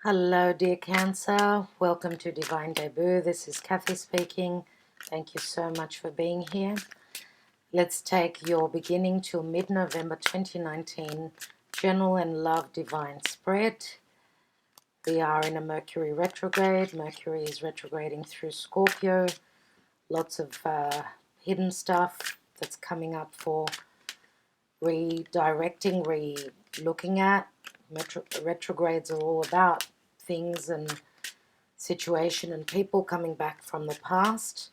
Hello, dear Cancer. Welcome to Divine Debut. This is Kathy speaking. Thank you so much for being here. Let's take your beginning till mid-November 2019 General and Love Divine Spread. We are in a Mercury retrograde. Mercury is retrograding through Scorpio. Lots of hidden stuff that's coming up for redirecting, re-looking at. Retrogrades are all about things and situation and people coming back from the past.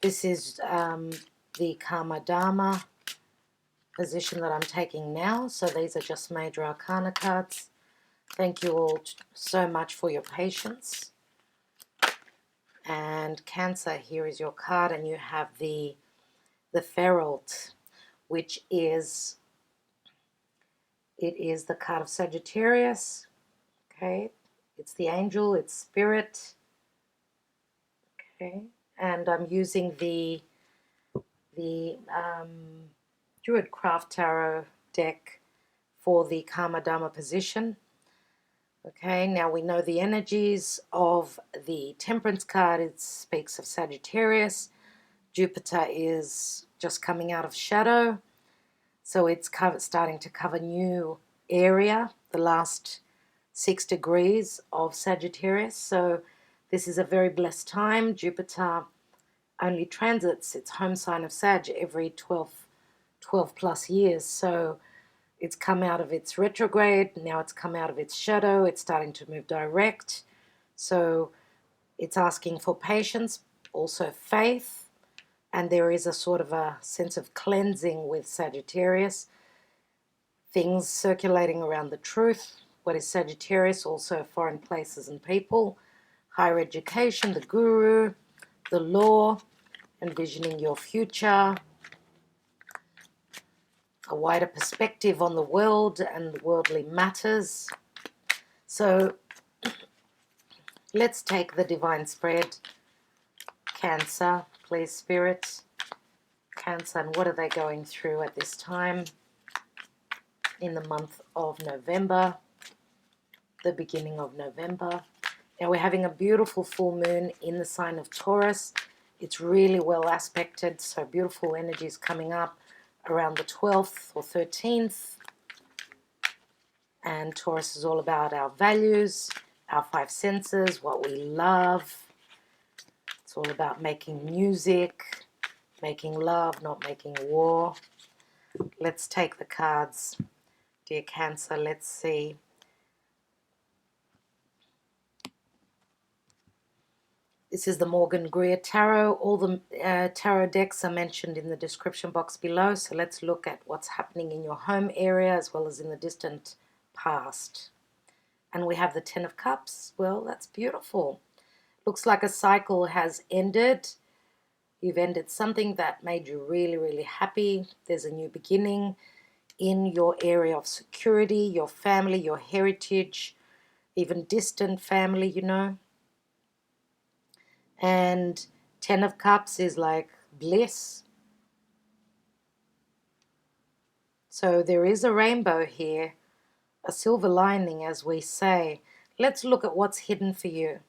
This is the Karma Dharma position that I'm taking now. So these are just major arcana cards. Thank you all so much for your patience. And Cancer, here is your card, and you have the Feralt, which is the card of Sagittarius. Okay, it's the angel, it's spirit. Okay, and I'm using the Druid Craft Tarot deck for the Karma Dharma position. Okay, now we know the energies of the Temperance card. It speaks of Sagittarius. Jupiter is just coming out of shadow, so it's starting to cover new area, the last 6 degrees of Sagittarius. So this is a very blessed time. Jupiter only transits its home sign of Sag every 12 plus years. So it's come out of its retrograde. Now it's come out of its shadow. It's starting to move direct. So it's asking for patience, also faith. And there is a sort of a sense of cleansing with Sagittarius. Things circulating around the truth. What is Sagittarius? Also foreign places and people. Higher education, the guru, the law, envisioning your future, a wider perspective on the world and worldly matters. So let's take the divine spread. Cancer, please, Spirit. Cancer, and what are they going through at this time in the month of November, the beginning of November. Now we're having a beautiful full moon in the sign of Taurus. It's really well aspected, so beautiful energies coming up around the 12th or 13th. And Taurus is all about our values, our 5 senses, what we love. It's all about making music, making love, not making war. Let's take the cards, dear Cancer. Let's see. This is the Morgan-Greer Tarot. All the tarot decks are mentioned in the description box below. So let's look at what's happening in your home area as well as in the distant past. And we have the Ten of Cups. Well, that's beautiful. Looks like a cycle has ended. You've ended something that made you really, really happy. There's a new beginning in your area of security, your family, your heritage, even distant family, you know. And Ten of Cups is like bliss. So there is a rainbow here, a silver lining, as we say. Let's look at what's hidden for you.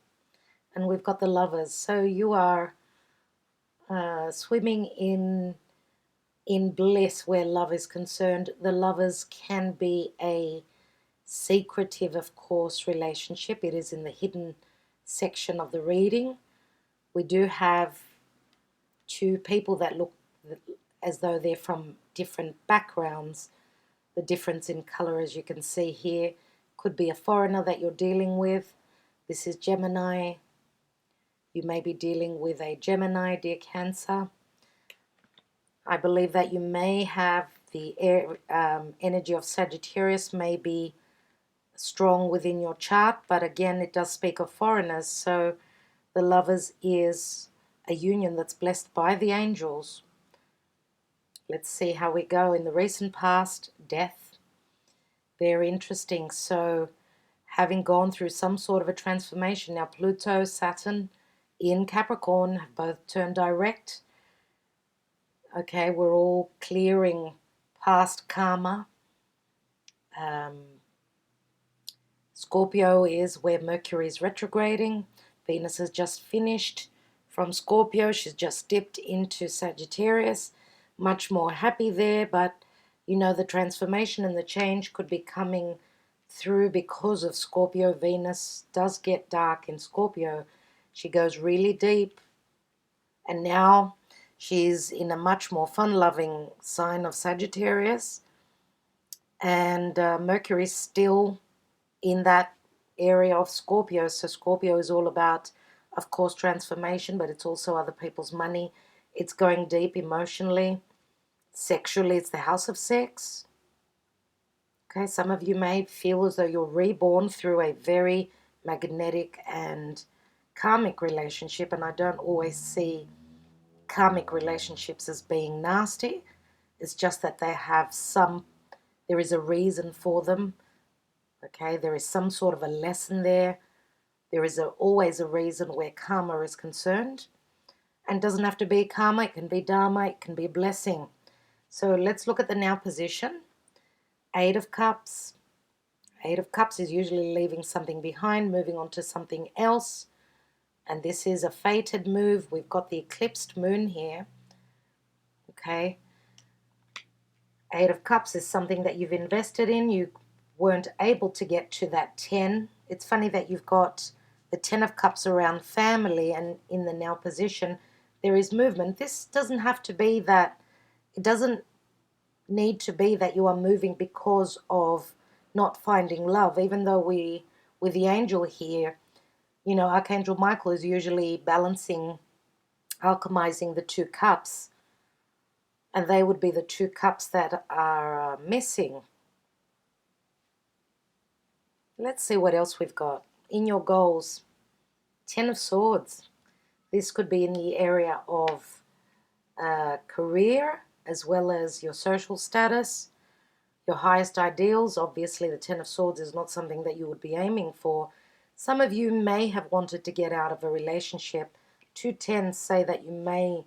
And we've got the Lovers. So you are swimming in bliss where love is concerned. The Lovers can be a secretive, of course, relationship. It is in the hidden section of the reading. We do have 2 people that look as though they're from different backgrounds. The difference in color, as you can see here, could be a foreigner that you're dealing with. This is Gemini. You may be dealing with a Gemini, dear Cancer. I believe that you may have the energy of Sagittarius may be strong within your chart, but again, it does speak of foreigners. So the Lovers is a union that's blessed by the angels. Let's see how we go. In the recent past, death. Very interesting. So having gone through some sort of a transformation, now Pluto, Saturn in Capricorn have both turned direct. Okay, we're all clearing past karma. Scorpio is where Mercury is retrograding. Venus has just finished from Scorpio. She's just dipped into Sagittarius. Much more happy there, but you know, the transformation and the change could be coming through because of Scorpio. Venus does get dark in Scorpio. She goes really deep, and now she's in a much more fun-loving sign of Sagittarius, and Mercury's still in that area of Scorpio. So Scorpio is all about, of course, transformation, but it's also other people's money. It's going deep emotionally, sexually. It's the house of sex. Okay, some of you may feel as though you're reborn through a very magnetic and karmic relationship, and I don't always see karmic relationships as being nasty. It's just that there is a reason for them. Okay, there is some sort of a lesson there. There is always a reason where karma is concerned. And it doesn't have to be karma, it can be dharma, it can be a blessing. So let's look at the now position. Eight of Cups. Eight of Cups is usually leaving something behind, moving on to something else. And this is a fated move. We've got the eclipsed moon here. Okay. Eight of Cups is something that you've invested in. You weren't able to get to that 10. It's funny that you've got the 10 of Cups around family, and in the now position, there is movement. This doesn't have to be that, it doesn't need to be that you are moving because of not finding love, even though with the angel here, you know, Archangel Michael is usually balancing, alchemizing the two cups, and they would be the two cups that are missing. Let's see what else we've got. In your goals, 10 of Swords. This could be in the area of career, as well as your social status, your highest ideals. Obviously, the 10 of Swords is not something that you would be aiming for. Some of you may have wanted to get out of a relationship. Two tens say that you may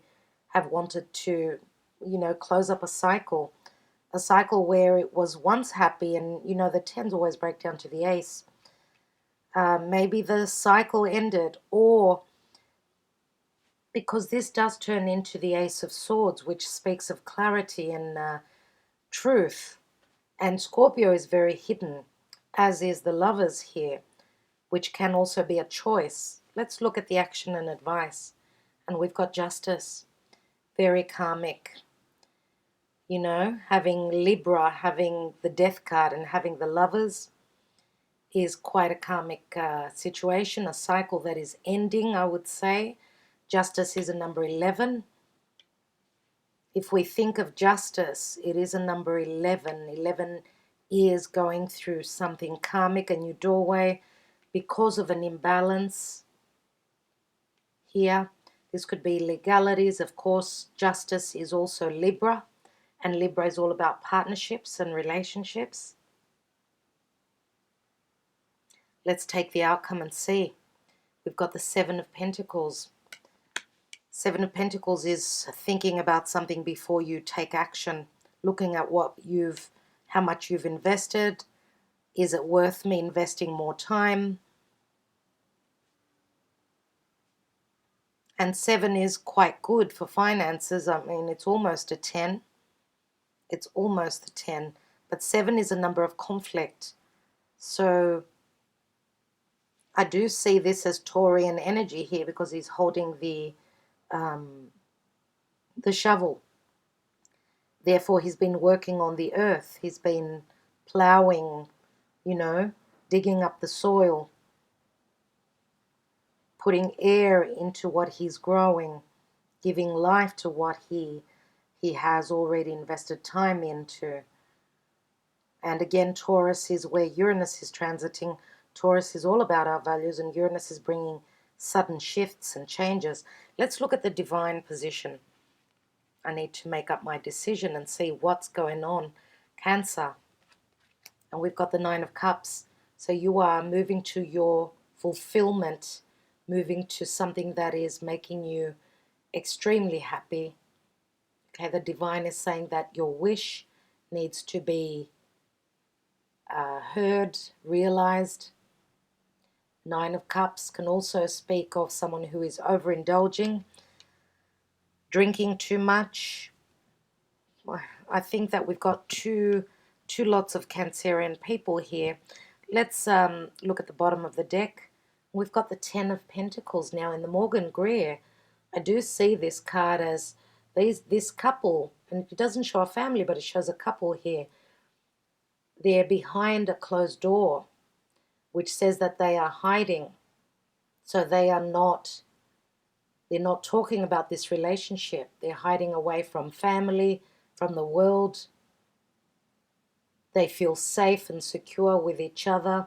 have wanted to, you know, close up a cycle where it was once happy, and, you know, the tens always break down to the ace. Maybe the cycle ended, or because this does turn into the Ace of Swords, which speaks of clarity and truth. And Scorpio is very hidden, as is the Lovers here, which can also be a choice. Let's look at the action and advice. And we've got Justice, very karmic. You know, having Libra, having the Death card, and having the Lovers is quite a karmic situation, a cycle that is ending, I would say. Justice is a number 11. If we think of justice, it is a number 11. 11 is going through something karmic, a new doorway, because of an imbalance here. This could be legalities. Of course, justice is also Libra, and Libra is all about partnerships and relationships. Let's take the outcome and see. We've got the Seven of Pentacles. Seven of Pentacles is thinking about something before you take action, looking at how much you've invested. Is it worth me investing more time? And 7 is quite good for finances. I mean, it's almost a 10. It's almost a 10. But 7 is a number of conflict. So I do see this as Taurian energy here, because he's holding the shovel. Therefore, he's been working on the earth. He's been plowing, you know, digging up the soil, putting air into what he's growing, giving life to what he has already invested time into. And again, Taurus is where Uranus is transiting. Taurus is all about our values, and Uranus is bringing sudden shifts and changes. Let's look at the divine position. I need to make up my decision and see what's going on. Cancer. And we've got the Nine of Cups. So you are moving to your fulfillment, moving to something that is making you extremely happy. Okay, the divine is saying that your wish needs to be heard, realized. Nine of Cups can also speak of someone who is overindulging, drinking too much. I think that we've got two lots of Cancerian people here. Let's look at the bottom of the deck. We've got the Ten of Pentacles now in the Morgan-Greer. I do see this card as this couple, and it doesn't show a family, but it shows a couple here. They're behind a closed door, which says that they are hiding. So they're not talking about this relationship. They're hiding away from family, from the world. They feel safe and secure with each other.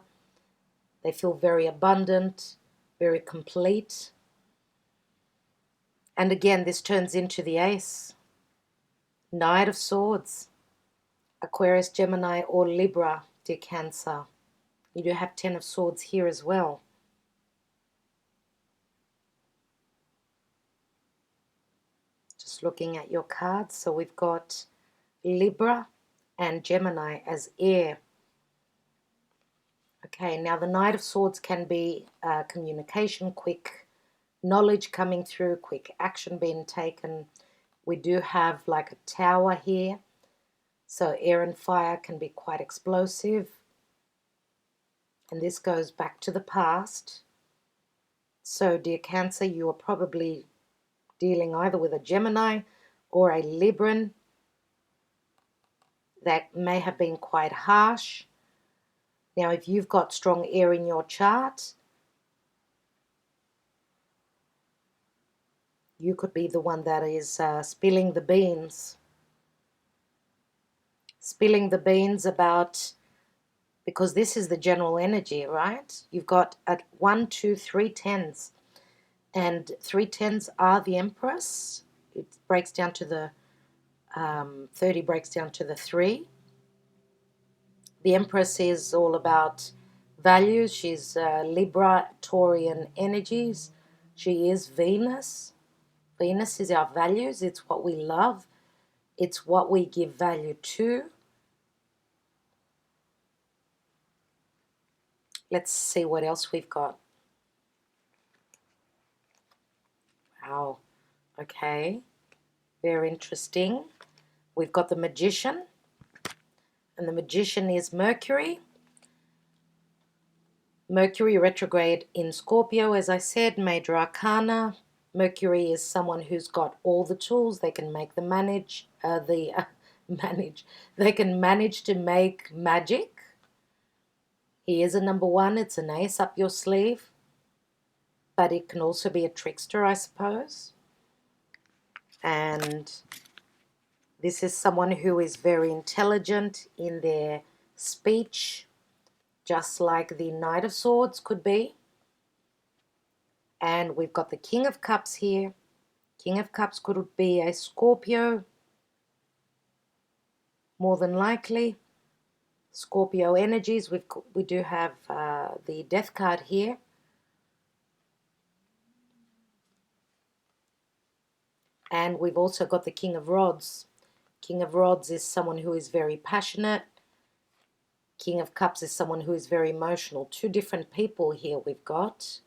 They feel very abundant, very complete. And again, this turns into the Ace. Knight of Swords. Aquarius, Gemini, or Libra, dear Cancer. You do have Ten of Swords here as well. Just looking at your cards. So we've got Libra and Gemini as air. Okay, now the Knight of Swords can be communication, quick knowledge coming through, quick action being taken. We do have like a tower here. So air and fire can be quite explosive. And this goes back to the past. So dear Cancer, you are probably dealing either with a Gemini or a Libran that may have been quite harsh. Now, if you've got strong air in your chart, you could be the one that is spilling the beans. Spilling the beans about, because this is the general energy, right? You've got at 1, 2, 3 tens. And 3 tens are the Empress. It breaks down to the 30 breaks down to the 3. The Empress is all about values. She's Libra, Taurian energies. She is Venus. Venus is our values. It's what we love. It's what we give value to. Let's see what else we've got. Wow. Okay. Very interesting. We've got the Magician. And the Magician is Mercury. Mercury retrograde in Scorpio, as I said, major arcana. Mercury is someone who's got all the tools. They can make They can manage to make magic. He is a number 1. It's an ace up your sleeve. But it can also be a trickster, I suppose. And this is someone who is very intelligent in their speech, just like the Knight of Swords could be. And we've got the King of Cups here. King of Cups could be a Scorpio, more than likely. Scorpio energies. We do have the Death card here. And we've also got the King of Rods. King of Rods is someone who is very passionate. King of Cups is someone who is very emotional. 2 different people here we've got.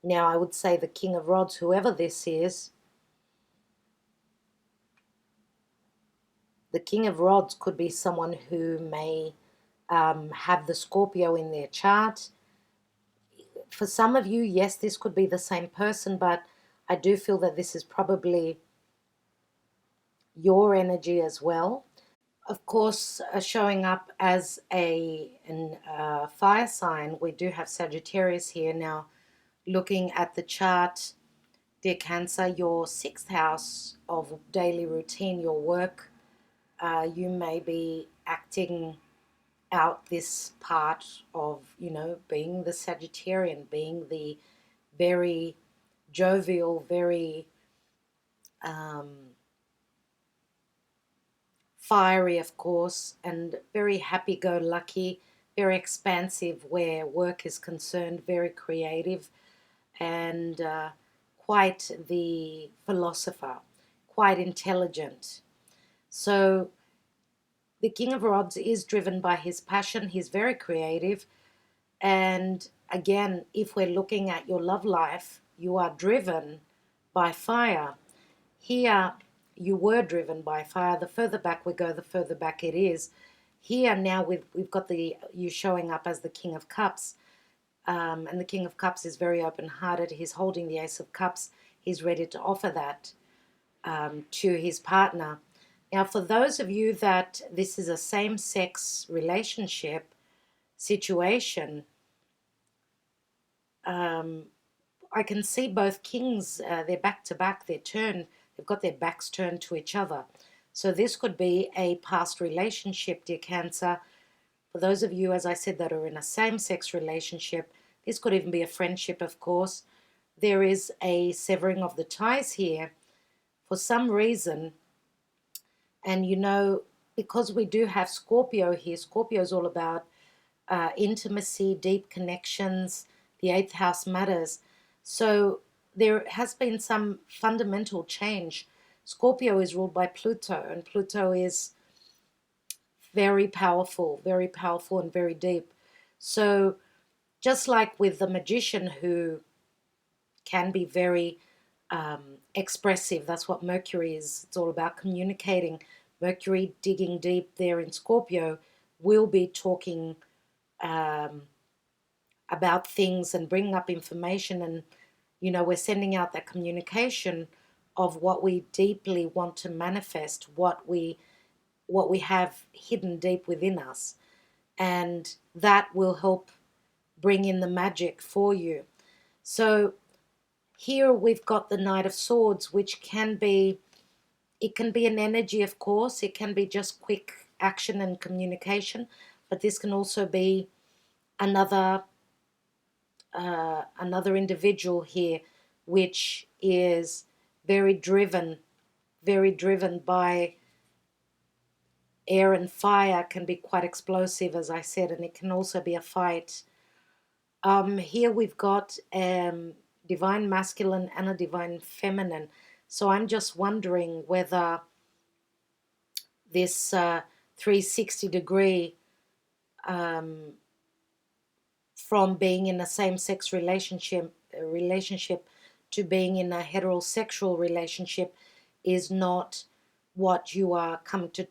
Now, I would say the King of Rods, whoever this is, the King of Rods could be someone who may have the Scorpio in their chart. For some of you, yes, this could be the same person, but I do feel that this is probably your energy as well. Of course, showing up as a fire sign, we do have Sagittarius here. Now, looking at the chart, dear Cancer, your 6th house of daily routine, your work, you may be acting out this part of, being the Sagittarian, being the very jovial, very fiery, of course, and very happy-go-lucky, very expansive where work is concerned, very creative, and quite the philosopher, quite intelligent. So the King of Rods is driven by his passion. He's very creative, And again, if we're looking at your love life, you are driven by fire. Here, you were driven by fire. The further back we go, the further back it is. Here now we've got you showing up as the King of Cups. And the King of Cups is very open-hearted. He's holding the Ace of Cups. He's ready to offer that to his partner. Now, for those of you that this is a same-sex relationship situation, I can see both kings, they're back-to-back, they've got their backs turned to each other. So this could be a past relationship, dear Cancer. For those of you, as I said, that are in a same-sex relationship, this could even be a friendship, of course. There is a severing of the ties here for some reason. And you know, because we do have Scorpio here, Scorpio is all about intimacy, deep connections, the 8th house matters. So there has been some fundamental change. Scorpio is ruled by Pluto, and Pluto is very powerful and very deep. So just like with the magician who can be very expressive, that's what Mercury is. It's all about communicating. Mercury digging deep there in Scorpio will be talking about things and bringing up information, and you know, we're sending out that communication of what we deeply want to manifest, what we have hidden deep within us, and that will help bring in the magic for you. So here we've got the Knight of Swords, which can be an energy, of course. It can be just quick action and communication, but this can also be another individual here, which is very driven by air and fire, can be quite explosive, as I said, and it can also be a fight. Here we've got divine masculine and a divine feminine. So I'm just wondering whether this 360-degree from being in a same-sex relationship to being in a heterosexual relationship is not what you are coming to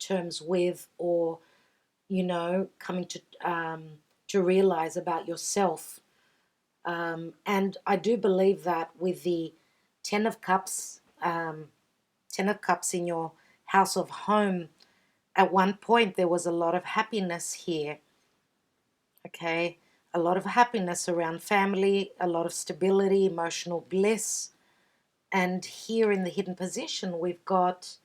terms with, or you know, coming to realize about yourself. And I do believe that with the Ten of Cups in your house of home, at one point there was a lot of happiness here. Okay, a lot of happiness around family, a lot of stability, emotional bliss. And here in the hidden position, we've got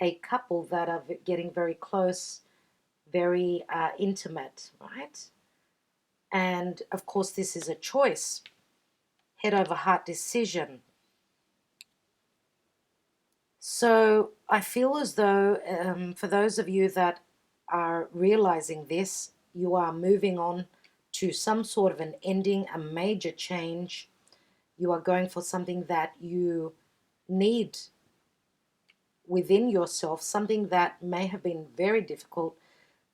a couple that are getting very close, very intimate, right? And of course, this is a choice, head over heart decision. So I feel as though for those of you that are realizing this, you are moving on to some sort of an ending, a major change. You are going for something that you need within yourself, something that may have been very difficult.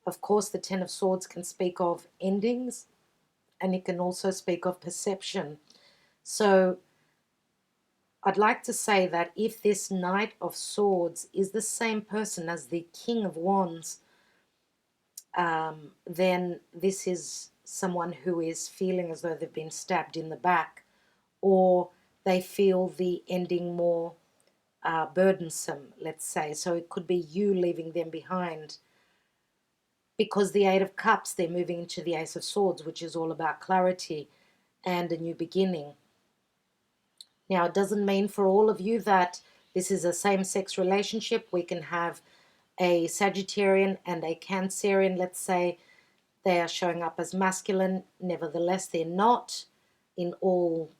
Of course, the Ten of Swords can speak of endings, and it can also speak of perception. So I'd like to say that if this Knight of Swords is the same person as the King of Wands, then this is someone who is feeling as though they've been stabbed in the back, or they feel the ending more burdensome, let's say. So it could be you leaving them behind, because the Eight of Cups, they're moving into the Ace of Swords, which is all about clarity and a new beginning. Now, it doesn't mean for all of you that this is a same-sex relationship. We can have a Sagittarian and a Cancerian, let's say. They are showing up as masculine. Nevertheless, they're not in all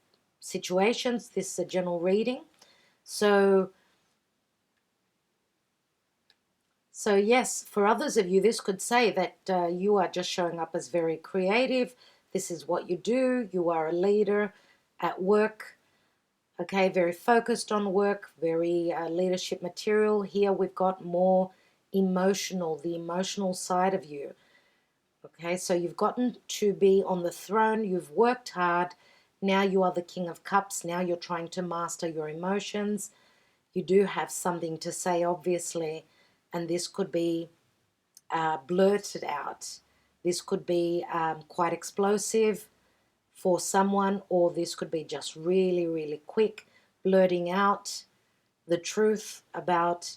situations. This is a general reading. So yes, for others of you, this could say that you are just showing up as very creative. This is what you do. You are a leader at work. Okay, very focused on work, very leadership material. Here we've got more emotional, the emotional side of you. Okay, so you've gotten to be on the throne, you've worked hard, now you are the King of Cups, now you're trying to master your emotions. You do have something to say, obviously, and this could be blurted out. This could be quite explosive for someone, or this could be just really, really quick, blurting out the truth about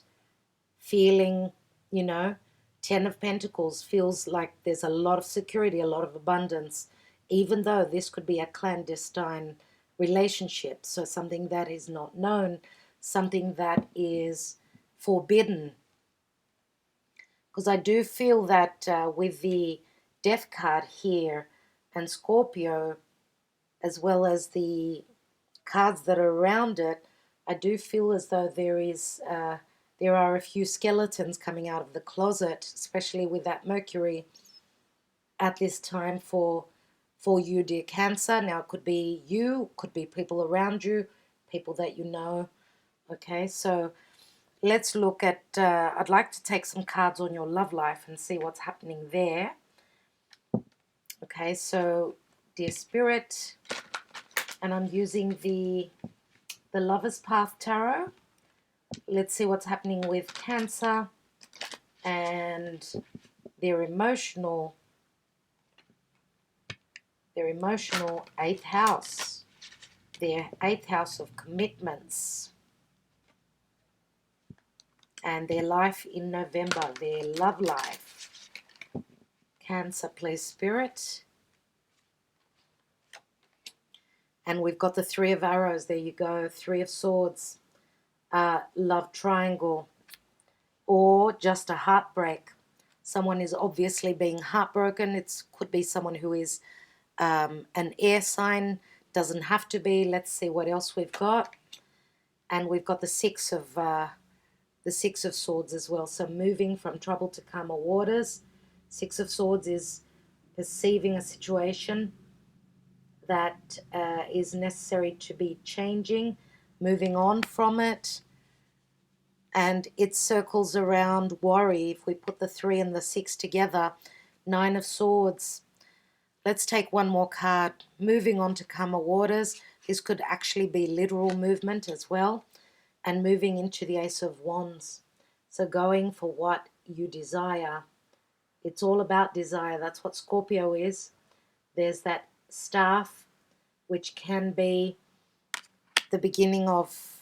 feeling, you know, 10 of Pentacles feels like there's a lot of security, a lot of abundance, even though this could be a clandestine relationship. So something that is not known, something that is forbidden. Because I do feel that with the Death card here and Scorpio, as well as the cards that are around it, I do feel as though there are a few skeletons coming out of the closet, especially with that Mercury at this time for you, dear Cancer. Now it could be you, could be people around you, people that you know. Okay, so let's look at, I'd like to take some cards on your love life and see what's happening there. Okay, so dear Spirit, and I'm using the Lover's Path Tarot. Let's see what's happening with Cancer and their emotional 8th house, their 8th house of commitments, and their life in November, their love life. Cancer, please, Spirit. And we've got the 3 of Arrows. There you go. 3 of Swords. Love triangle. Or just a heartbreak. Someone is obviously being heartbroken. It could be someone who is an air sign. Doesn't have to be. Let's see what else we've got. And we've got the 6 of Swords as well. So moving from trouble to calmer waters. 6 of Swords is perceiving a situation that is necessary to be changing, moving on from it. And it circles around worry. If we put the 3 and the 6 together, 9 of Swords. Let's take one more card. Moving on to calmer waters. This could actually be literal movement as well. And moving into the Ace of Wands. So going for what you desire. It's all about desire. That's what Scorpio is. There's that staff, which can be the beginning of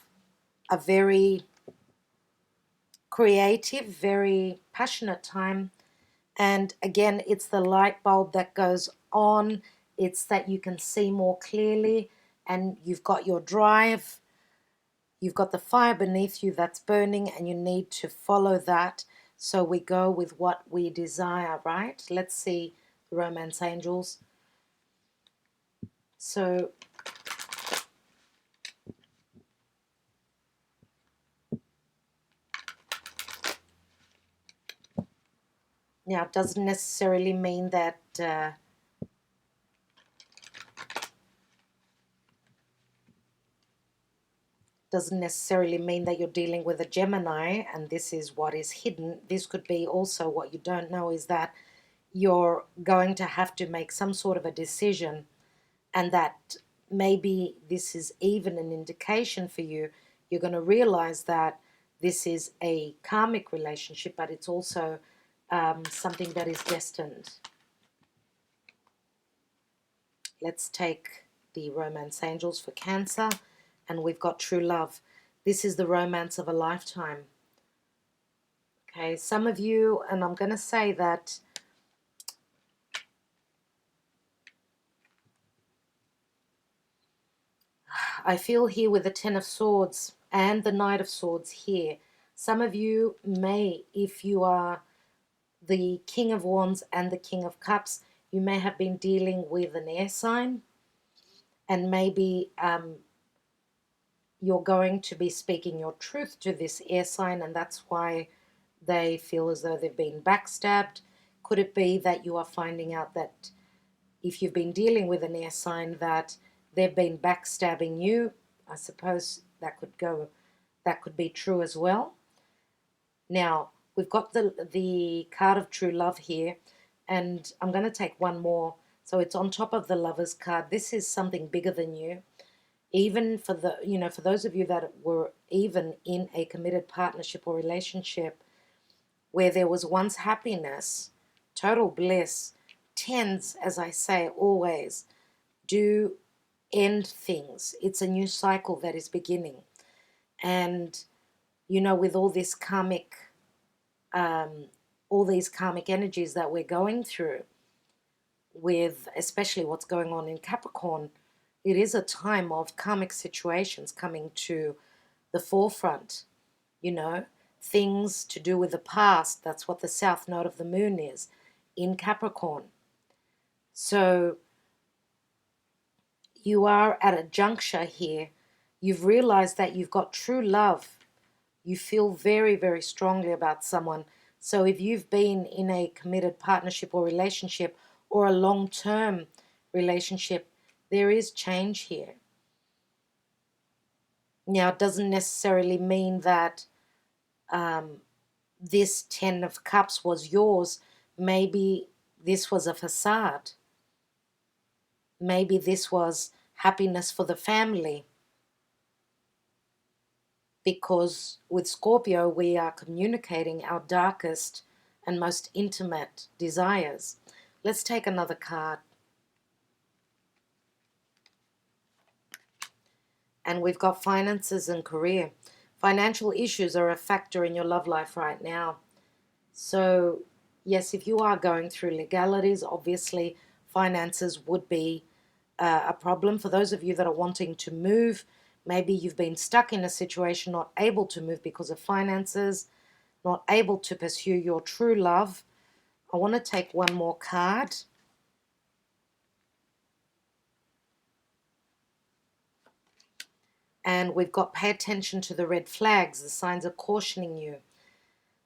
a very creative, very passionate time. And again, it's the light bulb that goes on. It's that you can see more clearly and you've got your drive. You've got the fire beneath you that's burning and you need to follow that. So we go with what we desire, right? Let's see the romance angels. So now, it doesn't necessarily mean that you're dealing with a Gemini and this is what is hidden. This could be also what you don't know is that you're going to have to make some sort of a decision, and that maybe this is even an indication for you. You're going to realize that this is a karmic relationship, but it's also something that is destined. Let's take the romance angels for Cancer, and we've got true love. This is the romance of a lifetime. Okay, some of you, and I'm going to say that I feel here with the 10 of Swords and the Knight of Swords here. Some of you may, if you are the King of Wands and the King of Cups, you may have been dealing with an air sign, and maybe you're going to be speaking your truth to this air sign, and that's why they feel as though they've been backstabbed. Could it be that you are finding out that if you've been dealing with an air sign that they've been backstabbing you? I suppose that could be true as well. Now, we've got the card of true love here. And I'm going to take one more. So it's on top of the Lovers card. This is something bigger than you. Even for the, for those of you that were even in a committed partnership or relationship where there was once happiness, total bliss, tends, as I say always, do end things. It's a new cycle that is beginning. And, with all this karmic, all these karmic energies that we're going through, with especially what's going on in Capricorn, it is a time of karmic situations coming to the forefront, things to do with the past. That's what the south node of the moon is in Capricorn. So you are at a juncture here. You've realized that you've got true love. You feel very, very strongly about someone. So if you've been in a committed partnership or relationship or a long-term relationship, there is change here. Now, it doesn't necessarily mean that this 10 of Cups was yours. Maybe this was a facade. Maybe this was happiness for the family. Because with Scorpio, we are communicating our darkest and most intimate desires. Let's take another card. And we've got finances and career. Financial issues are a factor in your love life right now. So, yes, if you are going through legalities, obviously finances would be a problem. For those of you that are wanting to move, maybe you've been stuck in a situation, not able to move because of finances, not able to pursue your true love. I want to take one more card. And we've got pay attention to the red flags. The signs are cautioning you.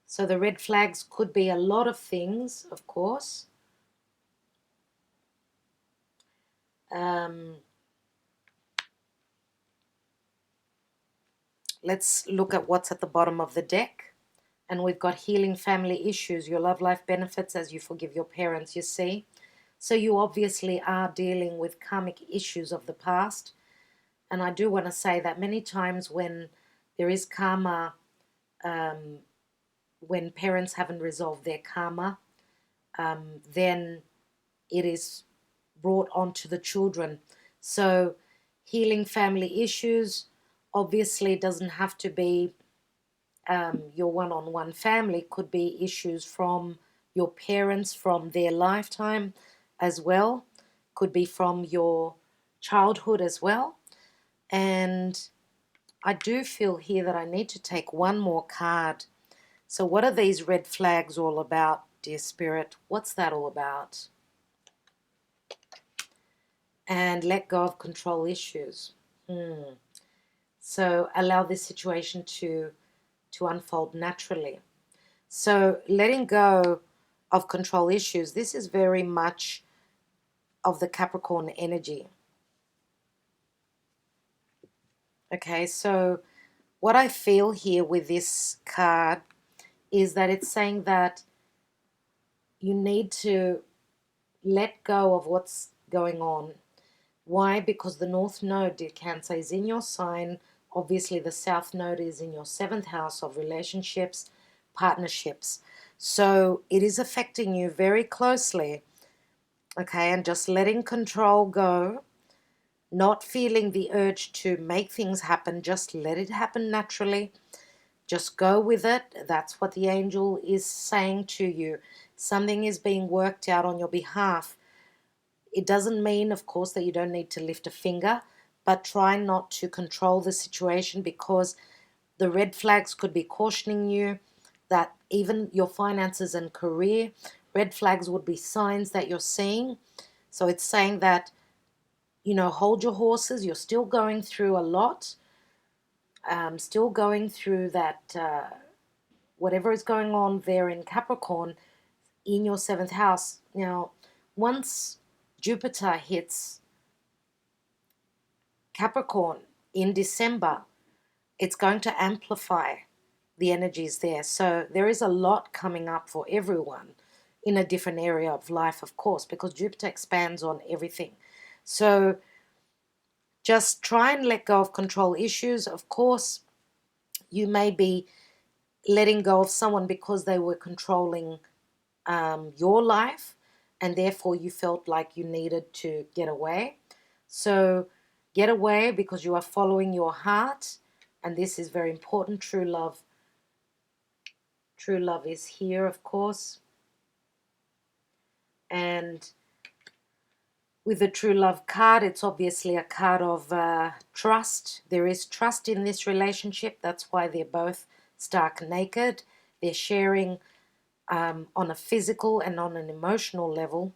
So the red flags could be a lot of things, of course. Let's look at what's at the bottom of the deck. And we've got healing family issues. Your love life benefits as you forgive your parents, you see. So you obviously are dealing with karmic issues of the past. And I do want to say that many times when there is karma, when parents haven't resolved their karma, then it is brought onto the children. So healing family issues obviously doesn't have to be your one-on-one family. Could be issues from your parents from their lifetime as well. Could be from your childhood as well. And I do feel here that I need to take one more card. So what are these red flags all about, dear Spirit? What's that all about? And let go of control issues. So allow this situation to unfold naturally. So letting go of control issues, this is very much of the Capricorn energy. Okay, so what I feel here with this card is that it's saying that you need to let go of what's going on. Why? Because the North Node, dear Cancer, is in your sign. Obviously, the South Node is in your 7th house of relationships, partnerships. So it is affecting you very closely. Okay, and just letting control go, not feeling the urge to make things happen, just let it happen naturally. Just go with it. That's what the angel is saying to you. Something is being worked out on your behalf. It doesn't mean, of course, that you don't need to lift a finger, but try not to control the situation, because the red flags could be cautioning you that even your finances and career, red flags would be signs that you're seeing. So it's saying that, hold your horses. You're still going through a lot. Still going through that, whatever is going on there in Capricorn in your 7th house. Now, once Jupiter hits Capricorn in December, it's going to amplify the energies there. So there is a lot coming up for everyone in a different area of life, of course, because Jupiter expands on everything. So just try and let go of control issues. Of course, you may be letting go of someone because they were controlling your life, and therefore you felt like you needed to get away. So get away because you are following your heart, and this is very important. True love is here, of course. And with the true love card, it's obviously a card of trust. There is trust in this relationship. That's why they're both stark naked. They're sharing on a physical and on an emotional level.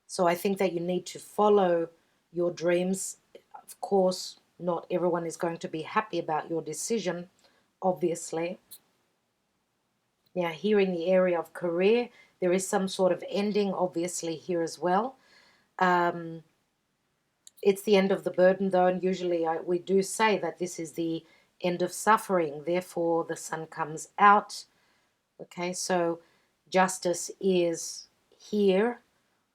So I think that you need to follow your dreams. Of course, not everyone is going to be happy about your decision, obviously. Now, here in the area of career, there is some sort of ending, obviously, here as well. It's the end of the burden, though, and usually we do say that this is the end of suffering. Therefore, the sun comes out. Okay, so justice is here,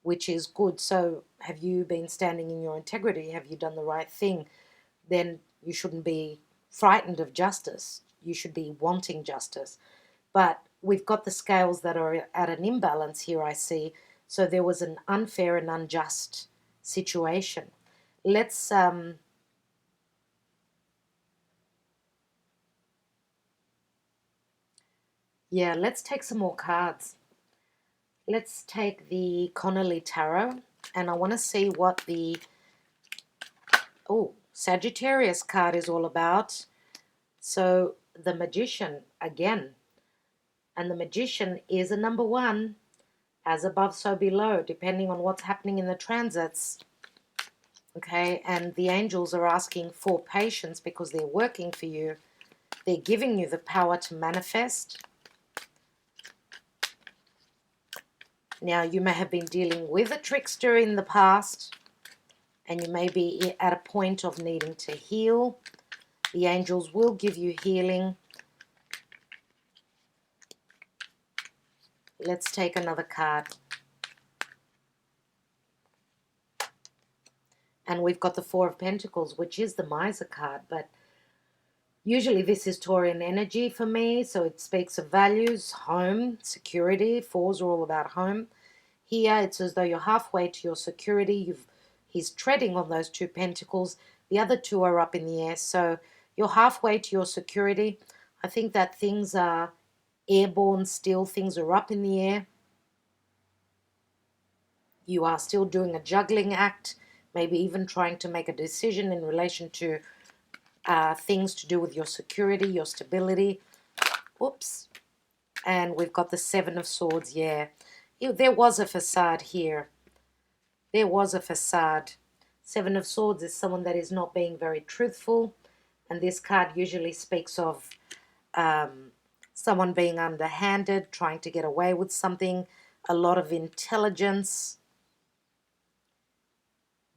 which is good. So have you been standing in your integrity? Have you done the right thing? Then you shouldn't be frightened of justice. You should be wanting justice. But we've got the scales that are at an imbalance here, I see. So there was an unfair and unjust situation. Let's let's take some more cards. Let's take the Connolly Tarot, and I want to see what the Sagittarius card is all about. So the Magician again, and the Magician is a number 1, as above so below, depending on what's happening in the transits. Okay, and the angels are asking for patience because they're working for you. They're giving you the power to manifest. Now, you may have been dealing with a trickster in the past, and you may be at a point of needing to heal. The angels will give you healing. Let's take another card. And we've got the Four of Pentacles, which is the Miser card, but usually this is Taurian energy for me, so it speaks of values, home, security. Fours are all about home. Here, it's as though you're halfway to your security. He's treading on those 2 pentacles. The other 2 are up in the air, so you're halfway to your security. I think that things are airborne still. Things are up in the air. You are still doing a juggling act, maybe even trying to make a decision in relation to things to do with your security, your stability. Oops. And we've got the Seven of Swords, yeah. There was a facade here. There was a facade. Seven of Swords is someone that is not being very truthful. And this card usually speaks of someone being underhanded, trying to get away with something, a lot of intelligence.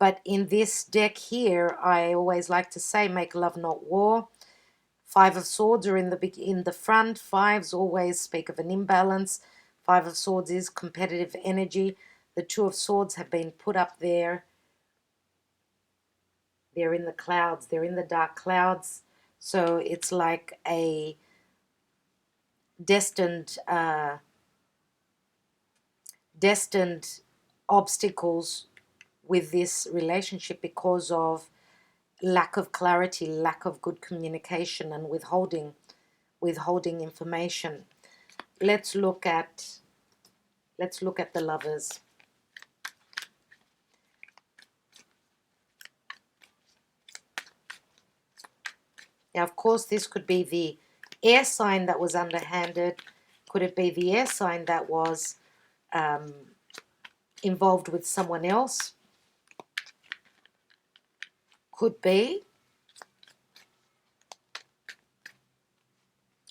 But in this deck here, I always like to say, make love, not war. 5 of Swords are in the front. 5s always speak of an imbalance. 5 of Swords is competitive energy. The 2 of Swords have been put up there. They're in the clouds. They're in the dark clouds. So it's like a destined obstacles with this relationship because of lack of clarity, lack of good communication, and withholding information. Let's look at the Lovers. Now, of course, this could be the air sign that was underhanded. Could it be the air sign that was involved with someone else? Could be.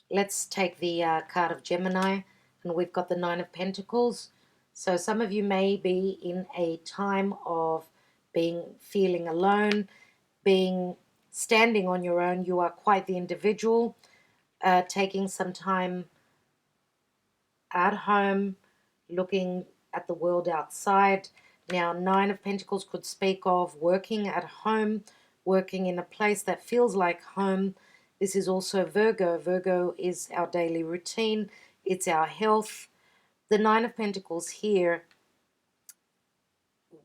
Let's take the card of Gemini, and we've got the Nine of Pentacles. So some of you may be in a time of feeling alone, standing on your own. You are quite the individual, taking some time at home, looking at the world outside. Now, Nine of Pentacles could speak of working at home, working in a place that feels like home. This is also Virgo. Virgo is our daily routine. It's our health. The Nine of Pentacles here,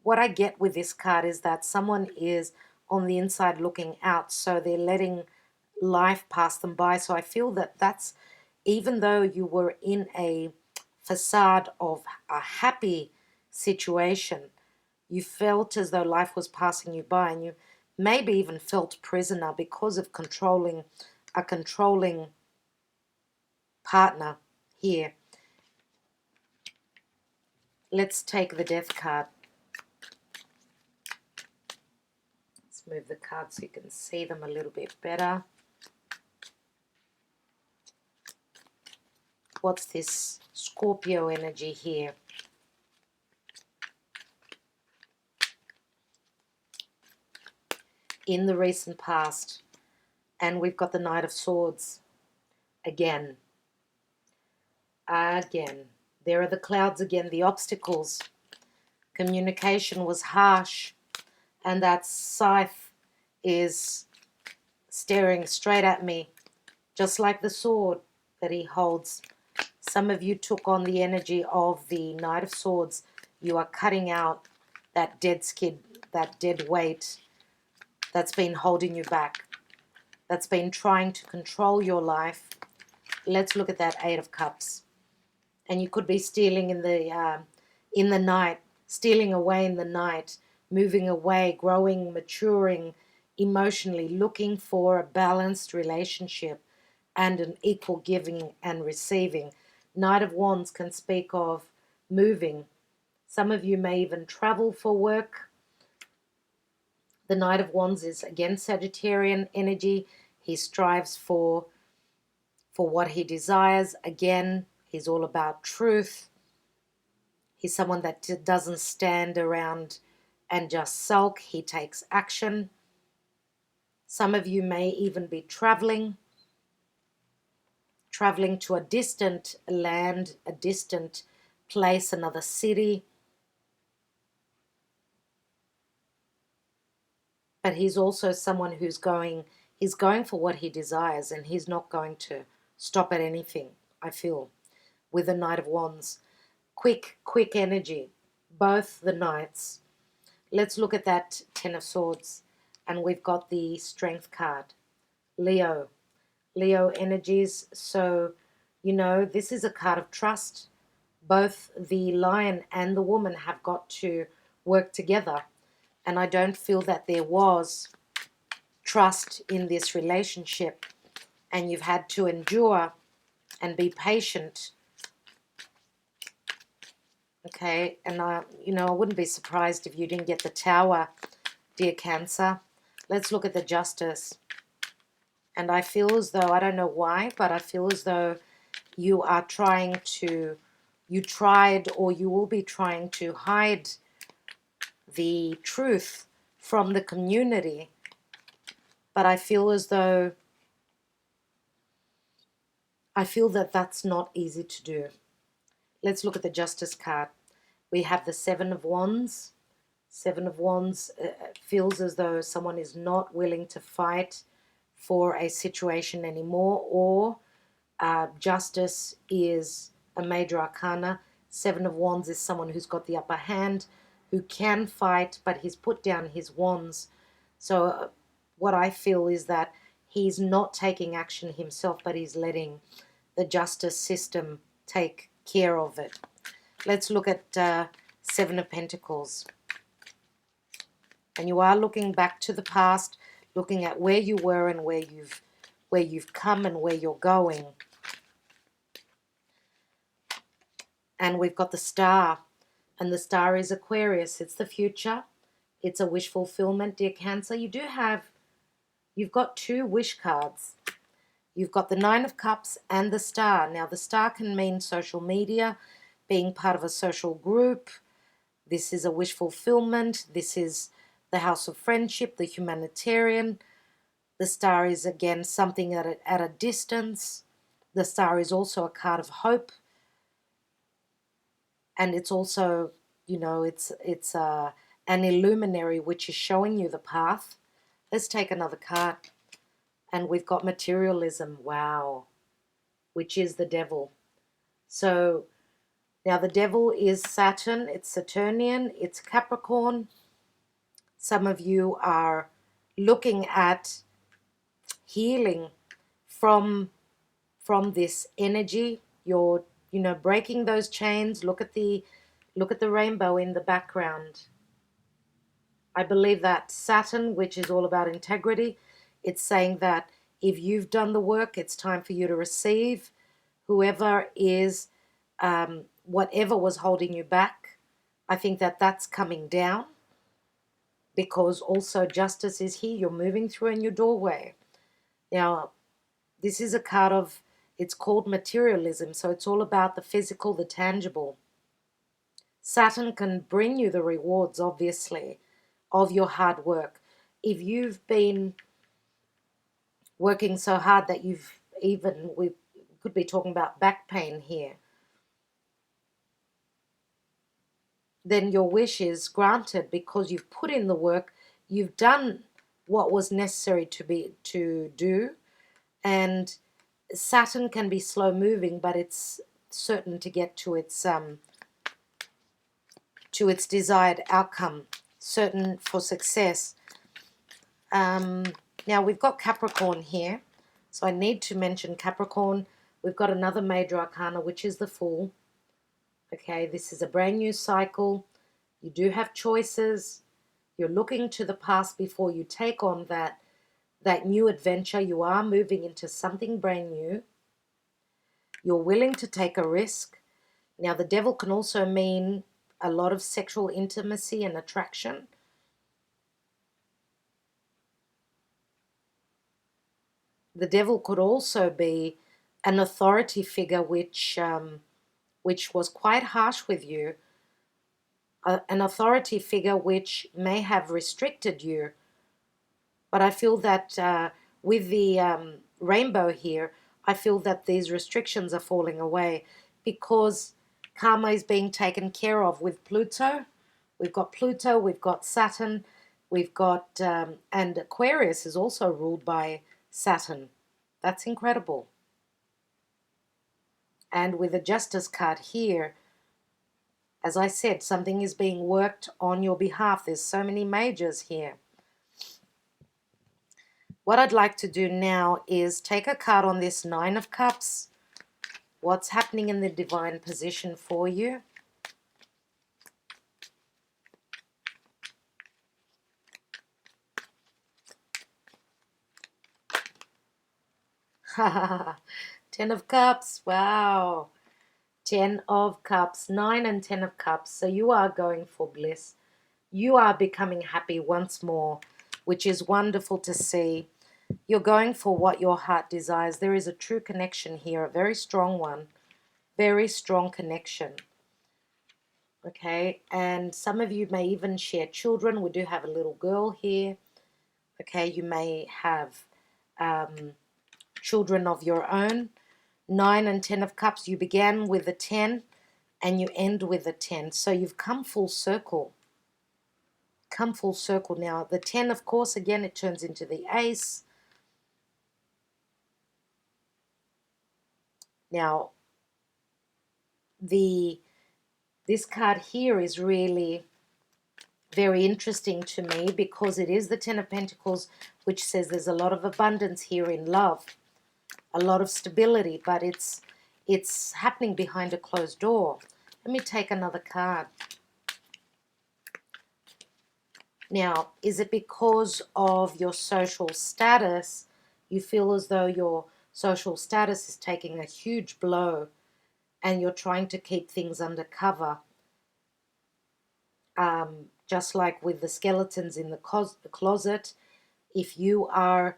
what I get with this card is that someone is on the inside looking out, so they're letting life pass them by. So I feel that that's, even though you were in a facade of a happy situation, you felt as though life was passing you by, and you maybe even felt prisoner because of controlling a controlling partner here. Let's take the Death card. Let's move the cards so you can see them a little bit better. What's this Scorpio energy here? In the recent past. And we've got the Knight of Swords. Again. There are the clouds again, the obstacles. Communication was harsh. And that scythe is staring straight at me, just like the sword that he holds. Some of you took on the energy of the Knight of Swords. You are cutting out that dead skid, that dead weight that's been holding you back, that's been trying to control your life. Let's look at that Eight of Cups. And you could be stealing in the night, stealing away in the night, moving away, growing, maturing emotionally, looking for a balanced relationship and an equal giving and receiving. Knight of Wands can speak of moving. Some of you may even travel for work. The Knight of Wands is again Sagittarian energy. He strives for what he desires. Again, he's all about truth. He's someone that doesn't stand around and just sulk. He takes action. Some of you may even be traveling to a distant land, a distant place, another city. But he's also someone he's going for what he desires, and he's not going to stop at anything, I feel, with the Knight of Wands. Quick energy, both the Knights. Let's look at that Ten of Swords, and we've got the Strength card. Leo energies. So, this is a card of trust. Both the lion and the woman have got to work together. And I don't feel that there was trust in this relationship. And you've had to endure and be patient. Okay, and I wouldn't be surprised if you didn't get the Tower, dear Cancer. Let's look at the Justice. And I feel as though, I don't know why, but I feel as though you tried or you will be trying to hide the truth from the community. But I feel that that's not easy to do. Let's look at the Justice card. We have the Seven of Wands. Seven of Wands feels as though someone is not willing to fight for a situation anymore, or Justice is a major arcana. Seven of Wands is someone who's got the upper hand, who can fight, but he's put down his wands. So what I feel is that he's not taking action himself, but he's letting the justice system take care of it. Let's look at Seven of Pentacles. And you are looking back to the past, looking at where you were and where you've come and where you're going. And we've got the Star, and the Star is Aquarius. It's the future. It's a wish fulfillment, dear Cancer. You've got two wish cards. You've got the Nine of Cups and the Star. Now, the Star can mean social media, being part of a social group. This is a wish fulfillment. This is the House of Friendship, the humanitarian. The Star is, again, something at a distance. The Star is also a card of hope. And it's also, it's an illuminary which is showing you the path. Let's take another card. And we've got materialism. Wow. Which is the devil. So now the devil is Saturn. It's Saturnian. It's Capricorn. Some of you are looking at healing from this energy. You're, breaking those chains. Look at the rainbow in the background. I believe that Saturn, which is all about integrity, it's saying that if you've done the work, it's time for you to receive. Whoever is, whatever was holding you back, I think that that's coming down, because also justice is here. You're moving through in your doorway. Now, this is a card of, it's called materialism, so it's all about the physical, the tangible. Saturn can bring you the rewards, obviously, of your hard work. If you've been working so hard that we could be talking about back pain here, then your wish is granted because you've put in the work, you've done what was necessary to do, and Saturn can be slow moving, but it's certain to get to its desired outcome, certain for success. Now we've got Capricorn here, so I need to mention Capricorn. We've got another major arcana, which is the Fool. Okay, this is a brand new cycle. You do have choices. You're looking to the past before you take on that new adventure. You are moving into something brand new. You're willing to take a risk. Now, the devil can also mean a lot of sexual intimacy and attraction. The devil could also be an authority figure which was quite harsh with you, an authority figure which may have restricted you. But I feel that with the rainbow here, I feel that these restrictions are falling away because karma is being taken care of with Pluto. We've got Saturn, we've got, and Aquarius is also ruled by Saturn. That's incredible. And with the Justice card here, as I said, something is being worked on your behalf. There's so many majors here. What I'd like to do now is take a card on this Nine of Cups. What's happening in the divine position for you? Ten of Cups. Wow. 10 of Cups. 9 and 10 of Cups. So you are going for bliss. You are becoming happy once more, which is wonderful to see. You're going for what your heart desires. There is a true connection here, a very strong one. Very strong connection. Okay, and some of you may even share children. We do have a little girl here. Okay, you may have children of your own. 9 and 10 of Cups, you began with a 10 and you end with a 10. So you've come full circle. Come full circle now. The 10, of course, again, it turns into the Ace. Now, this card here is really very interesting to me because it is the 10 of Pentacles, which says there's a lot of abundance here in love, a lot of stability, but it's happening behind a closed door. Let me take another card. Now, is it because of your social status? You feel as though your social status is taking a huge blow and you're trying to keep things under cover. Just like with the skeletons in the closet, if you are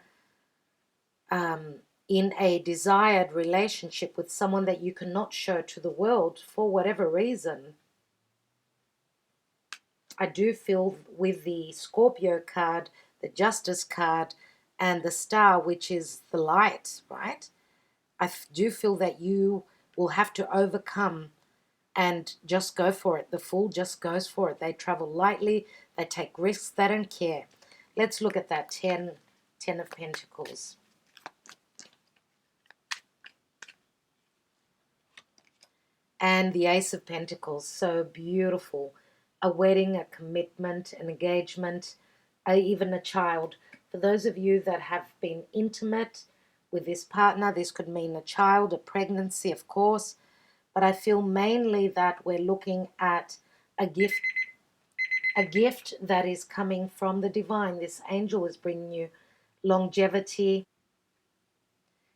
in a desired relationship with someone that you cannot show to the world for whatever reason, I do feel with the Scorpio card, the Justice card, and the Star, which is the light, right? I do feel that you will have to overcome and just go for it. The Fool just goes for it. They travel lightly. They take risks. They don't care. Let's look at that 10 of Pentacles. And the Ace of Pentacles. So beautiful. A wedding, a commitment, an engagement, even a child. For those of you that have been intimate with this partner, this could mean a child, a pregnancy, of course. But I feel mainly that we're looking at a gift that is coming from the divine. This angel is bringing you longevity.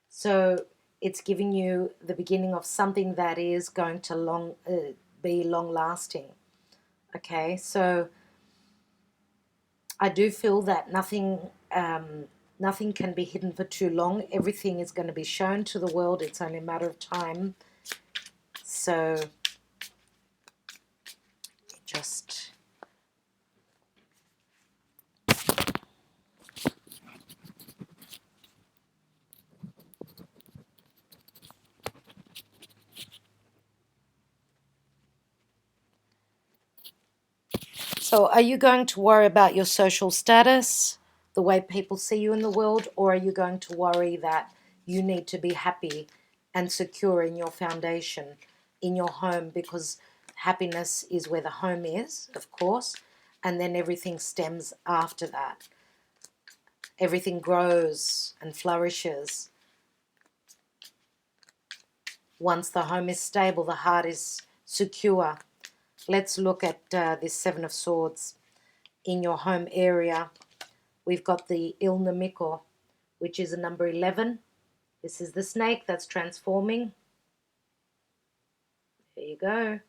So it's giving you the beginning of something that is going to be long lasting. Okay, so I do feel that nothing can be hidden for too long. Everything is going to be shown to the world. It's only a matter of time. So just... So are you going to worry about your social status, the way people see you in the world, or are you going to worry that you need to be happy and secure in your foundation, in your home, because happiness is where the home is, of course, and then everything stems after that. Everything grows and flourishes. Once the home is stable, the heart is secure. Let's look at this Seven of Swords. In your home area, we've got the Ilnamiko, which is a number 11. This is the snake that's transforming. There you go.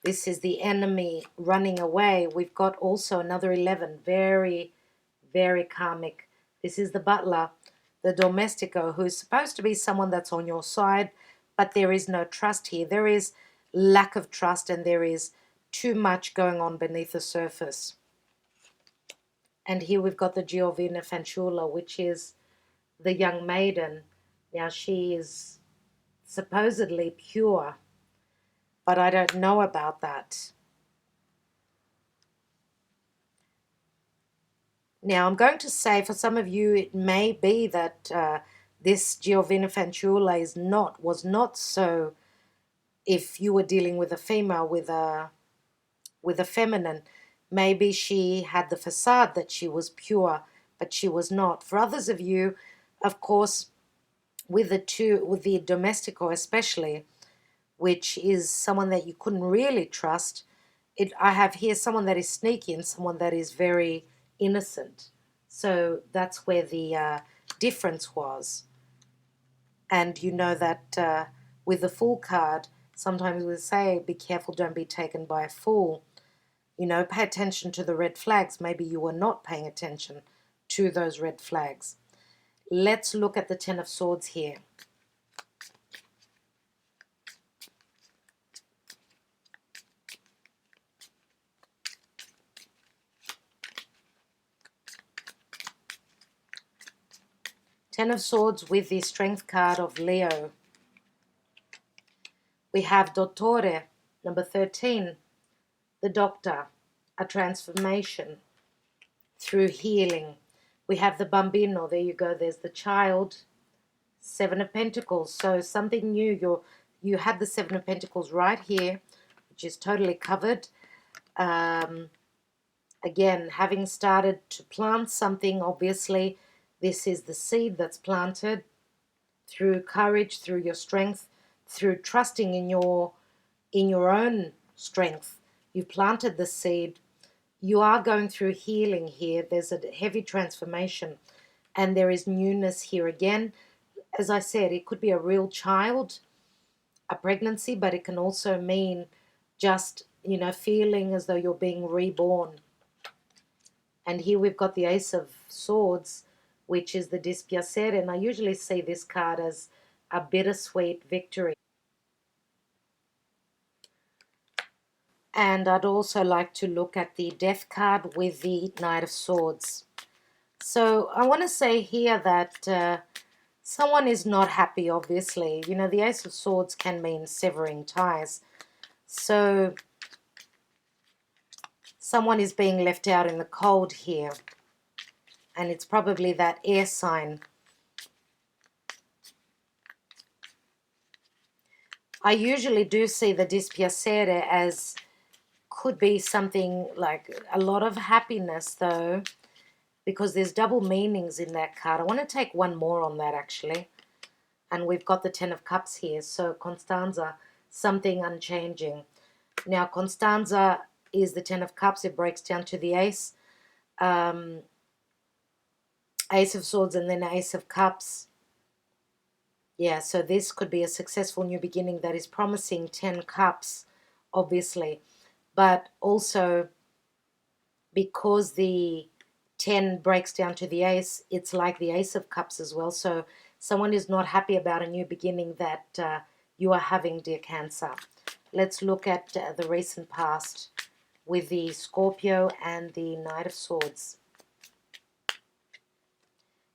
This is the enemy running away. We've got also another 11. Very, very karmic. This is the butler, the domestico, who's supposed to be someone that's on your side, but there is no trust here. There is lack of trust, and there is too much going on beneath the surface. And here we've got the Giovina Fanciulla, which is the young maiden. Now she is supposedly pure, but I don't know about that. Now I'm going to say, for some of you, it may be that this Giovina Fanciulla was not so. If you were dealing with a female, with a feminine, maybe she had the facade that she was pure, but she was not. For others of you, of course, with the domestico especially, which is someone that you couldn't really trust, I have here someone that is sneaky and someone that is very innocent. So that's where the difference was. And you know that with the Fool card, sometimes we say, be careful, don't be taken by a fool. You know, pay attention to the red flags. Maybe you were not paying attention to those red flags. Let's look at the Ten of Swords here. Ten of Swords with the Strength card of Leo. We have Dottore, number 13, the doctor, a transformation through healing. We have the Bambino, there you go, there's the child. Seven of Pentacles, so something new. You have the Seven of Pentacles right here, which is totally covered. Again, having started to plant something, obviously, this is the seed that's planted through courage, through your strength, through trusting in your own strength. You've planted the seed. You are going through healing here. There's a heavy transformation, and there is newness here again. As I said, it could be a real child, a pregnancy, but it can also mean just, feeling as though you're being reborn. And here we've got the Ace of Swords, which is the dispiacere, and I usually see this card as a bittersweet victory. And I'd also like to look at the Death card with the Knight of Swords. So I want to say here that someone is not happy, obviously. The Ace of Swords can mean severing ties. So someone is being left out in the cold here, and it's probably that air sign. I usually do see the dispiacere as could be something like a lot of happiness, though, because there's double meanings in that card. I want to take one more on that, actually. And we've got the Ten of Cups here. So Constanza, something unchanging. Now, Constanza is the Ten of Cups. It breaks down to the Ace. Ace of Swords and then Ace of Cups. Yeah, so this could be a successful new beginning that is promising 10 cups, obviously. But also, because the 10 breaks down to the ace, it's like the Ace of Cups as well. So someone is not happy about a new beginning that you are having, dear Cancer. Let's look at the recent past with the Scorpio and the Knight of Swords.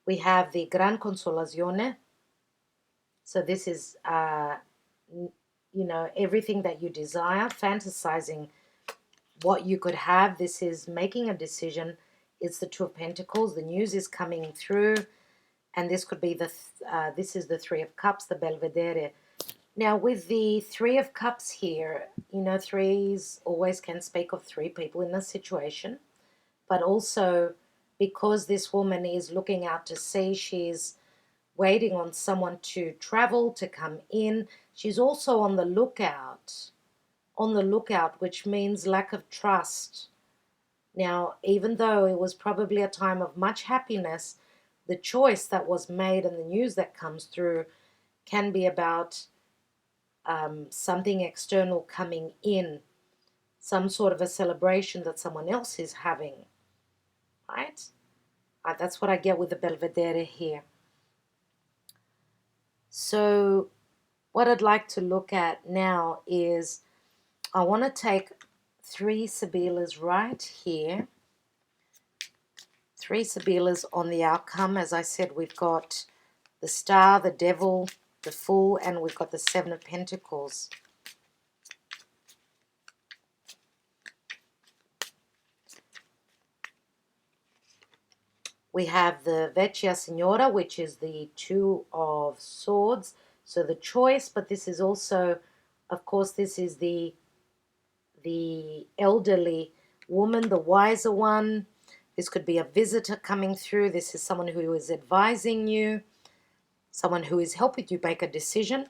We have the Gran Consolazione. So this is, everything that you desire, fantasizing what you could have. This is making a decision. It's the Two of Pentacles. The news is coming through. And this could be this is the Three of Cups, the Belvedere. Now, with the Three of Cups here, threes always can speak of three people in a situation. But also, because this woman is looking out to sea, she's waiting on someone to travel, to come in. She's also on the lookout, which means lack of trust. Now, even though it was probably a time of much happiness, the choice that was made and the news that comes through can be about something external coming in, some sort of a celebration that someone else is having, right? That's what I get with the Belvedere here. So what I'd like to look at now is I want to take 3 Sibillas right here. 3 Sibillas on the outcome. As I said, we've got the Star, the Devil, the Fool, and we've got the 7 of Pentacles. We have the Vecchia Signora, which is the 2 of Swords. So the choice, but this is also, of course, this is the elderly woman, the wiser one. This could be a visitor coming through. This is someone who is advising you, someone who is helping you make a decision.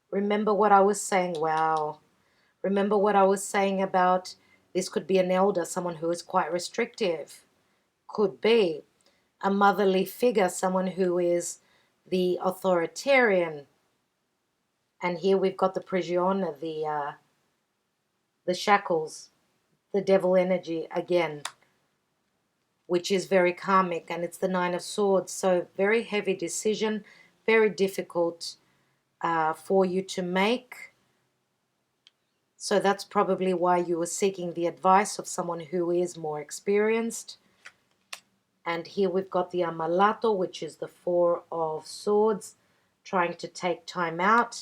Remember what I was saying. Wow. Remember what I was saying about this could be an elder, someone who is quite restrictive. Could be a motherly figure, someone who is the authoritarian. And here we've got the prigione, the shackles, the devil energy again, which is very karmic, and it's the 9 of Swords. So very heavy decision, very difficult for you to make. So that's probably why you were seeking the advice of someone who is more experienced. And here we've got the Ammalato, which is the 4 of Swords, trying to take time out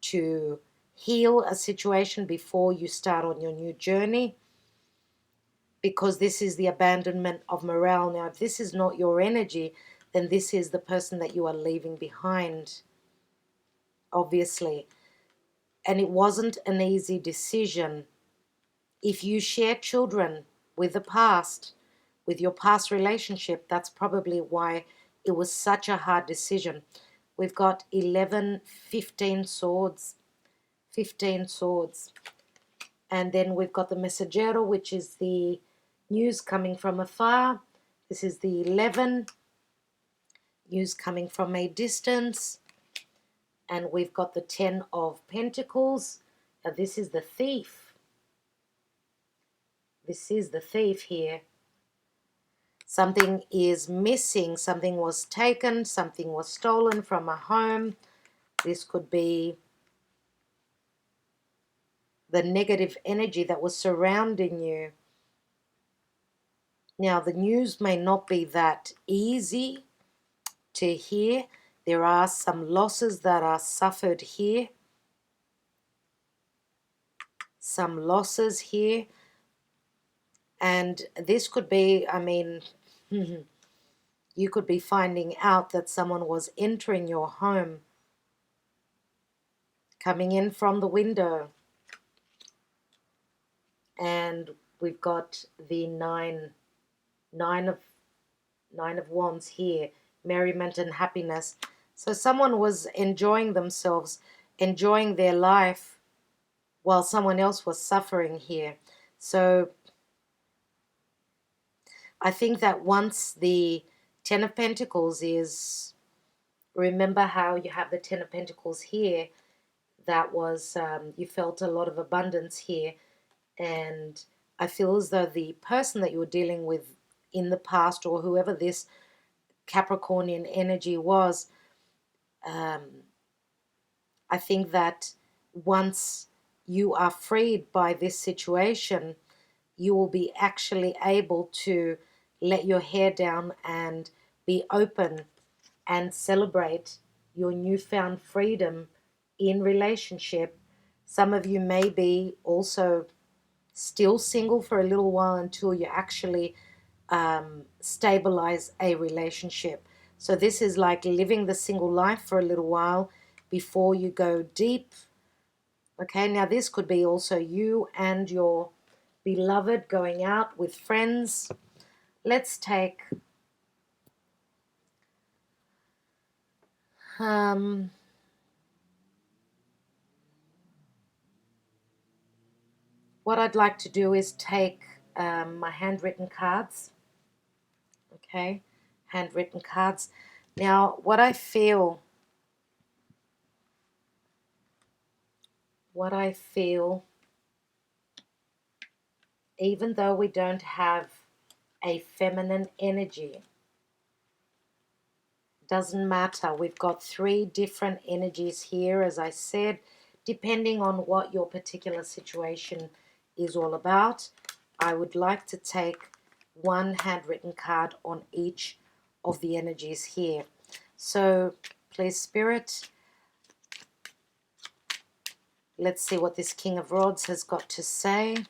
to heal a situation before you start on your new journey. Because this is the abandonment of morale. Now, if this is not your energy, then this is the person that you are leaving behind, obviously. And it wasn't an easy decision. If you share children with the past, with your past relationship, that's probably why it was such a hard decision. We've got 11, 15 swords. 15 swords. And then we've got the Messaggero, which is the news coming from afar. This is the 11. News coming from a distance. And we've got the 10 of Pentacles. Now this is the thief. This is the thief here. Something is missing. Something was taken. Something was stolen from a home. This could be the negative energy that was surrounding you. Now, the news may not be that easy to hear. There are some losses that are suffered here. some losses here. And this could be, I mean, you could be finding out that someone was entering your home, coming in from the window. And we've got the nine of wands here, merriment and happiness. So someone was enjoying themselves, enjoying their life, while someone else was suffering here. So I think that once the Ten of Pentacles is, remember how you have the Ten of Pentacles here, that was, you felt a lot of abundance here. And I feel as though the person that you were dealing with in the past, or whoever this Capricornian energy was, I think that once you are freed by this situation, you will be actually able to let your hair down and be open and celebrate your newfound freedom in relationship. Some of you may be also still single for a little while until you actually stabilize a relationship. So this is like living the single life for a little while before you go deep. Okay, now this could be also you and your beloved going out with friends. Let's take what I'd like to do is take my handwritten cards. Okay, handwritten cards. Now, what I feel, even though we don't have a feminine energy, doesn't matter. We've got 3 different energies here, as I said, depending on what your particular situation is all about. I would like to take one handwritten card on each of the energies here. So please, Spirit, let's see what this King of Rods has got to say.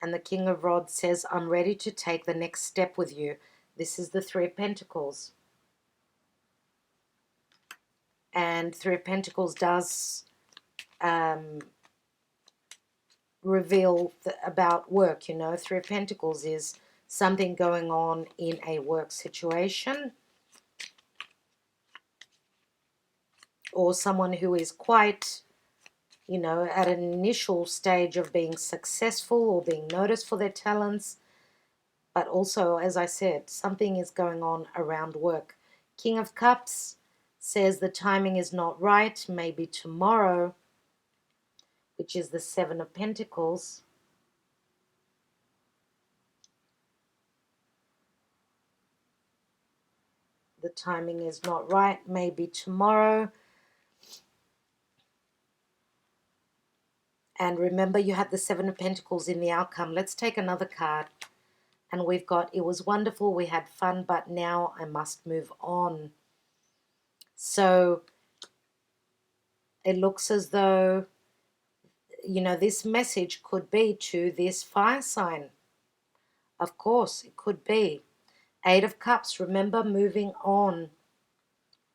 And the King of Rods says, I'm ready to take the next step with you. This is the 3 of Pentacles. And 3 of Pentacles does reveal about work, you know. 3 of Pentacles is something going on in a work situation, or someone who is quite, you know, at an initial stage of being successful or being noticed for their talents. But also, as I said, something is going on around work. King of Cups says the timing is not right, maybe tomorrow, which is the 7 of Pentacles. The timing is not right, maybe tomorrow. And remember, you had the 7 of Pentacles in the outcome. Let's take another card. And we've got, it was wonderful, we had fun, but now I must move on. So it looks as though, you know, this message could be to this fire sign. Of course, it could be. 8 of Cups, remember, moving on.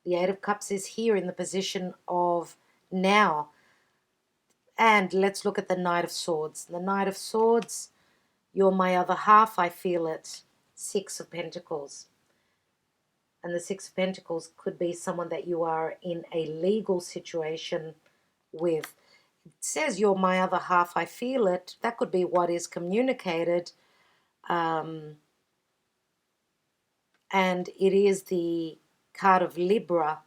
The 8 of Cups is here in the position of now. And let's look at the Knight of Swords. The Knight of Swords, you're my other half, I feel it. 6 of Pentacles. And the 6 of Pentacles could be someone that you are in a legal situation with. It says you're my other half, I feel it. That could be what is communicated. And it is the card of Libra.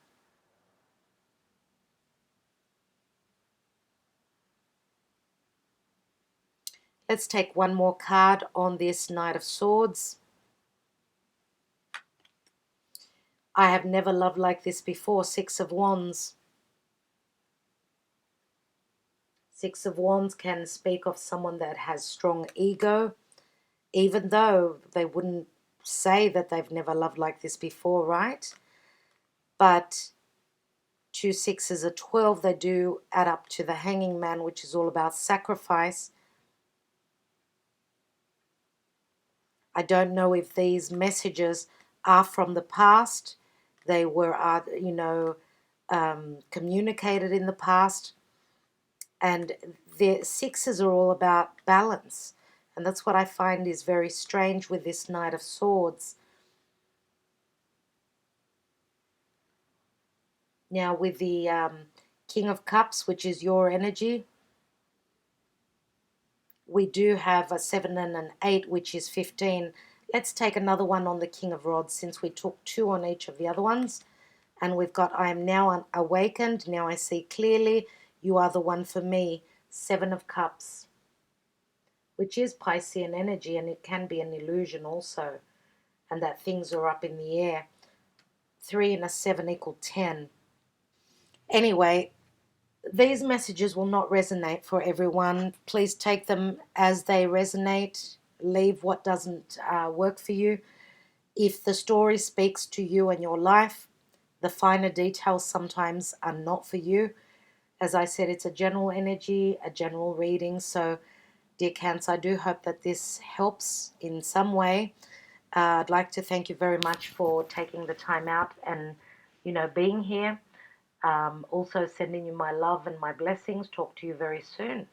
Let's take one more card on this Knight of Swords. I have never loved like this before. 6 of Wands. 6 of Wands can speak of someone that has strong ego, even though they wouldn't say that they've never loved like this before, right? But 2 6s are 12. They do add up to the Hanging Man, which is all about sacrifice. I don't know if these messages are from the past. They were, communicated in the past. And the 6s are all about balance. And that's what I find is very strange with this Knight of Swords. Now with the King of Cups, which is your energy, we do have a 7 and an 8, which is 15. Let's take another one on the King of Rods, since we took 2 on each of the other ones. And we've got, I am now awakened, now I see clearly, you are the one for me. 7 of Cups, which is Piscean energy, and it can be an illusion also, and that things are up in the air. 3 and a 7 equal 10. Anyway, these messages will not resonate for everyone. Please take them as they resonate. Leave what doesn't work for you. If the story speaks to you and your life, the finer details sometimes are not for you. As I said, it's a general energy, a general reading. So, dear Cancer, I do hope that this helps in some way. I'd like to thank you very much for taking the time out and, being here. Also sending you my love and my blessings. Talk to you very soon.